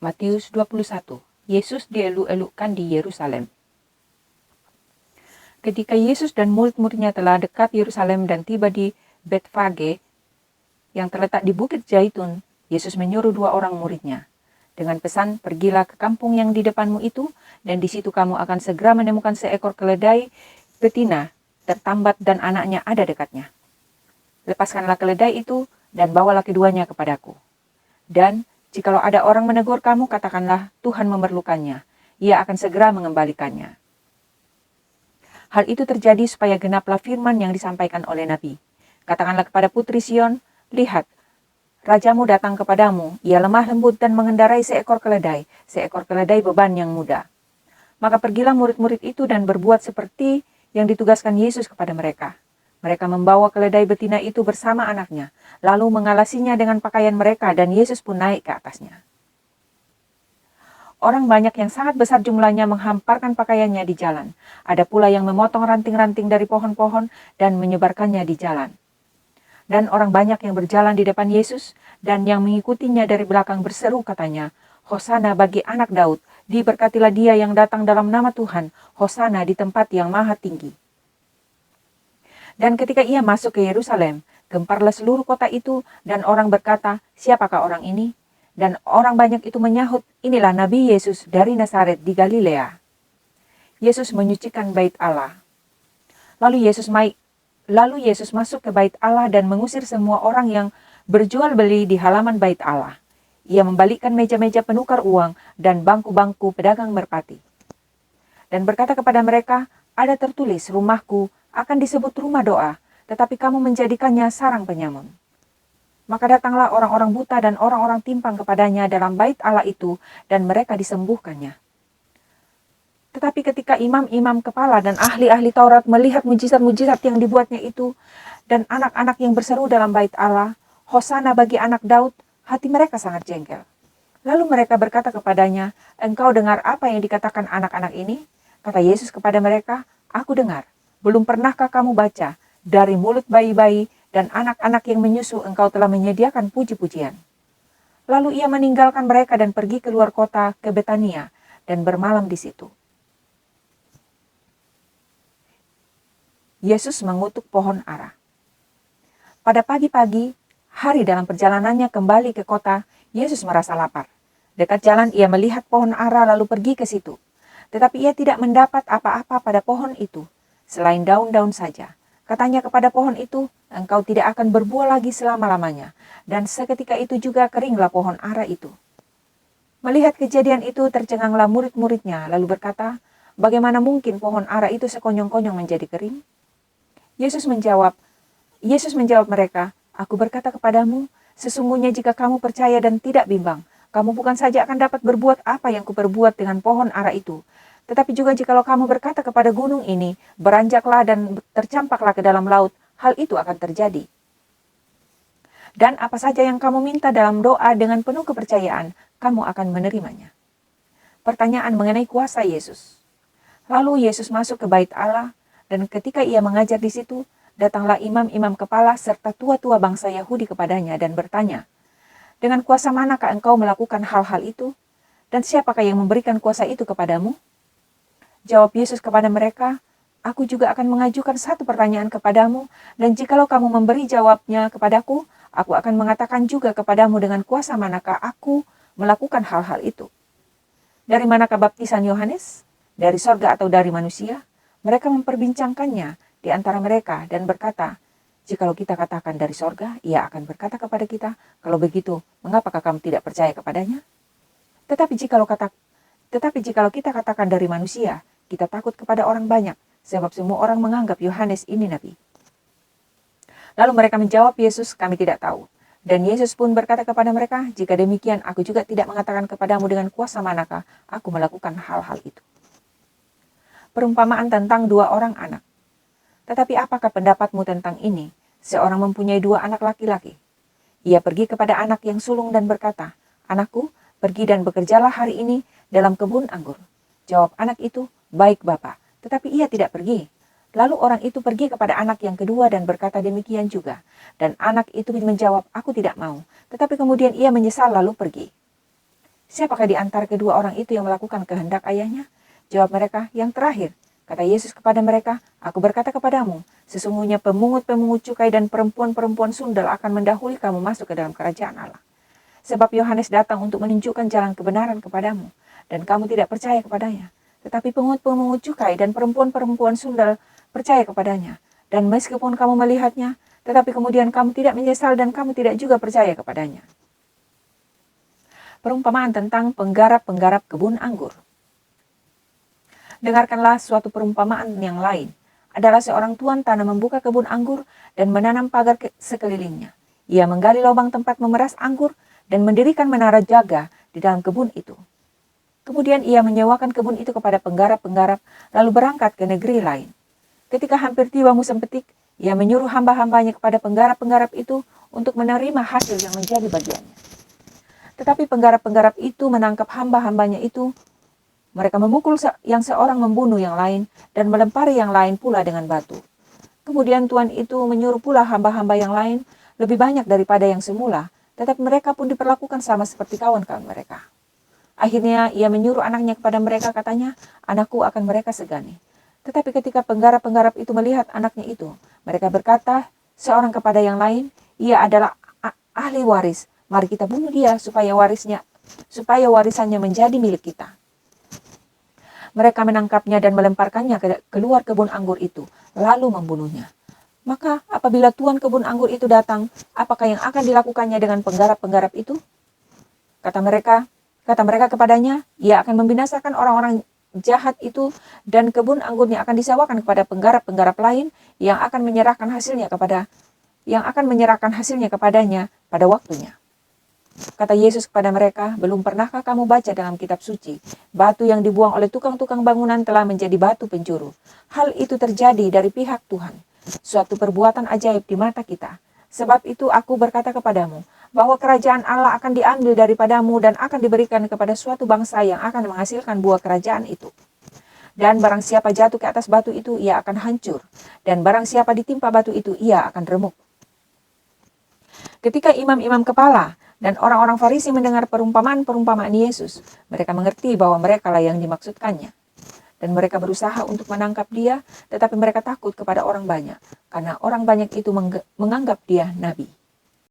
Matius 21. Yesus dieluk-elukkan di Yerusalem. Ketika Yesus dan murid-muridnya telah dekat Yerusalem dan tiba di Betfage yang terletak di Bukit Zaitun, Yesus menyuruh 2 orang muridnya dengan pesan, "Pergilah ke kampung yang di depanmu itu, dan di situ kamu akan segera menemukan seekor keledai betina tertambat dan anaknya ada dekatnya. Lepaskanlah keledai itu dan bawalah keduanya kepadaku. Dan jikalau ada orang menegur kamu, katakanlah, Tuhan memerlukannya. Ia akan segera mengembalikannya." Hal itu terjadi supaya genaplah firman yang disampaikan oleh Nabi. "Katakanlah kepada putri Sion, lihat, rajamu datang kepadamu, ia lemah lembut dan mengendarai seekor keledai beban yang mudah." Maka pergilah murid-murid itu dan berbuat seperti yang ditugaskan Yesus kepada mereka. Mereka membawa keledai betina itu bersama anaknya, lalu mengalasinya dengan pakaian mereka, dan Yesus pun naik ke atasnya. Orang banyak yang sangat besar jumlahnya menghamparkan pakaiannya di jalan. Ada pula yang memotong ranting-ranting dari pohon-pohon dan menyebarkannya di jalan. Dan orang banyak yang berjalan di depan Yesus dan yang mengikutinya dari belakang berseru katanya, "Hosana bagi anak Daud, diberkatilah dia yang datang dalam nama Tuhan, Hosana di tempat yang maha tinggi." Dan ketika ia masuk ke Yerusalem, gemparlah seluruh kota itu, dan orang berkata, "Siapakah orang ini?" Dan orang banyak itu menyahut, "Inilah Nabi Yesus dari Nazaret di Galilea." Yesus menyucikan bait Allah. Lalu Yesus masuk ke bait Allah dan mengusir semua orang yang berjual beli di halaman bait Allah. Ia membalikkan meja-meja penukar uang dan bangku-bangku pedagang merpati. Dan berkata kepada mereka, "Ada tertulis, rumahku akan disebut rumah doa, tetapi kamu menjadikannya sarang penyamun." Maka datanglah orang-orang buta dan orang-orang timpang kepadanya dalam bait Allah itu, dan mereka disembuhkannya. Tetapi ketika imam-imam kepala dan ahli-ahli Taurat melihat mujizat-mujizat yang dibuatnya itu, dan anak-anak yang berseru dalam bait Allah, "Hosana bagi anak Daud," hati mereka sangat jengkel. Lalu mereka berkata kepadanya, "Engkau dengar apa yang dikatakan anak-anak ini?" Kata Yesus kepada mereka, "Aku dengar. Belum pernahkah kamu baca, dari mulut bayi-bayi dan anak-anak yang menyusu engkau telah menyediakan puji-pujian?" Lalu ia meninggalkan mereka dan pergi keluar kota ke Betania dan bermalam di situ. Yesus mengutuk pohon ara. Pada pagi-pagi, hari dalam perjalanannya kembali ke kota, Yesus merasa lapar. Dekat jalan ia melihat pohon ara lalu pergi ke situ. Tetapi ia tidak mendapat apa-apa pada pohon itu, selain daun-daun saja. Katanya kepada pohon itu, "Engkau tidak akan berbuah lagi selama-lamanya." Dan seketika itu juga keringlah pohon ara itu. Melihat kejadian itu tercenganglah murid-muridnya lalu berkata, "Bagaimana mungkin pohon ara itu sekonyong-konyong menjadi kering?" Yesus menjawab mereka, "Aku berkata kepadamu, sesungguhnya jika kamu percaya dan tidak bimbang, kamu bukan saja akan dapat berbuat apa yang kuperbuat dengan pohon ara itu, tetapi juga jikalau kamu berkata kepada gunung ini, beranjaklah dan tercampaklah ke dalam laut, hal itu akan terjadi. Dan apa saja yang kamu minta dalam doa dengan penuh kepercayaan, kamu akan menerimanya." Pertanyaan mengenai kuasa Yesus. Lalu Yesus masuk ke bait Allah, dan ketika ia mengajar di situ, datanglah imam-imam kepala serta tua-tua bangsa Yahudi kepadanya dan bertanya, "Dengan kuasa manakah engkau melakukan hal-hal itu? Dan siapakah yang memberikan kuasa itu kepadamu?" Jawab Yesus kepada mereka, "Aku juga akan mengajukan satu pertanyaan kepadamu, dan jikalau kamu memberi jawabnya kepadaku, aku akan mengatakan juga kepadamu dengan kuasa manakah aku melakukan hal-hal itu. Dari manakah baptisan Yohanes? Dari sorga atau dari manusia?" Mereka memperbincangkannya di antara mereka dan berkata, "Jikalau kita katakan dari sorga, ia akan berkata kepada kita, 'Kalau begitu, mengapakah kamu tidak percaya kepadanya?' Tetapi jikalau kita katakan dari manusia, kita takut kepada orang banyak, sebab semua orang menganggap Yohanes ini nabi." Lalu mereka menjawab Yesus, "Kami tidak tahu." Dan Yesus pun berkata kepada mereka, "Jika demikian, aku juga tidak mengatakan kepadamu dengan kuasa manakah aku melakukan hal-hal itu." Perumpamaan tentang 2 orang anak. "Tetapi apakah pendapatmu tentang ini? Seorang mempunyai 2 anak laki-laki. Ia pergi kepada anak yang sulung dan berkata, 'Anakku, pergi dan bekerjalah hari ini dalam kebun anggur.' Jawab anak itu, 'Baik, Bapa,' tetapi ia tidak pergi. Lalu orang itu pergi kepada anak yang kedua dan berkata demikian juga. Dan anak itu menjawab, 'Aku tidak mau.' Tetapi kemudian ia menyesal lalu pergi. Siapakah di antara kedua orang itu yang melakukan kehendak ayahnya? Jawab mereka, yang terakhir. Kata Yesus kepada mereka, aku berkata kepadamu, sesungguhnya pemungut-pemungut cukai dan perempuan-perempuan sundal akan mendahului kamu masuk ke dalam kerajaan Allah. Sebab Yohanes datang untuk menunjukkan jalan kebenaran kepadamu, dan kamu tidak percaya kepadanya. Tetapi pemungut-pemungut cukai dan perempuan-perempuan sundal percaya kepadanya. Dan meskipun kamu melihatnya, tetapi kemudian kamu tidak menyesal dan kamu tidak juga percaya kepadanya. Perumpamaan tentang penggarap-penggarap kebun anggur. Dengarkanlah suatu perumpamaan yang lain. Adalah seorang tuan tanah membuka kebun anggur dan menanam pagar sekelilingnya. Ia menggali lubang tempat memeras anggur dan mendirikan menara jaga di dalam kebun itu. Kemudian ia menyewakan kebun itu kepada penggarap-penggarap, lalu berangkat ke negeri lain. Ketika hampir tiba musim petik, ia menyuruh hamba-hambanya kepada penggarap-penggarap itu untuk menerima hasil yang menjadi bagiannya. Tetapi penggarap-penggarap itu menangkap hamba-hambanya itu. Mereka memukul yang seorang membunuh yang lain dan melempari yang lain pula dengan batu. Kemudian tuan itu menyuruh pula hamba-hamba yang lain lebih banyak daripada yang semula, tetapi mereka pun diperlakukan sama seperti kawan-kawan mereka. Akhirnya ia menyuruh anaknya kepada mereka, katanya, anakku akan mereka segani. Tetapi ketika penggarap-penggarap itu melihat anaknya itu, mereka berkata seorang kepada yang lain, ia adalah ahli waris, mari kita bunuh dia supaya warisannya menjadi milik kita. Mereka menangkapnya dan melemparkannya keluar kebun anggur itu, lalu membunuhnya. Maka apabila tuan kebun anggur itu datang, apakah yang akan dilakukannya dengan penggarap-penggarap itu? Kata mereka kepadanya, ia akan membinasakan orang-orang jahat itu dan kebun anggurnya akan disewakan kepada penggarap-penggarap lain yang akan menyerahkan hasilnya kepadanya pada waktunya. Kata Yesus kepada mereka, belum pernahkah kamu baca dalam kitab suci, batu yang dibuang oleh tukang-tukang bangunan telah menjadi batu penjuru. Hal itu terjadi dari pihak Tuhan, suatu perbuatan ajaib di mata kita. Sebab itu aku berkata kepadamu, bahwa kerajaan Allah akan diambil daripadamu dan akan diberikan kepada suatu bangsa yang akan menghasilkan buah kerajaan itu. Dan barang siapa jatuh ke atas batu itu, ia akan hancur. Dan barang siapa ditimpa batu itu, ia akan remuk. Ketika imam-imam kepala dan orang-orang Farisi mendengar perumpamaan-perumpamaan Yesus, mereka mengerti bahwa merekalah yang dimaksudkannya. Dan mereka berusaha untuk menangkap dia, tetapi mereka takut kepada orang banyak, karena orang banyak itu menganggap dia nabi.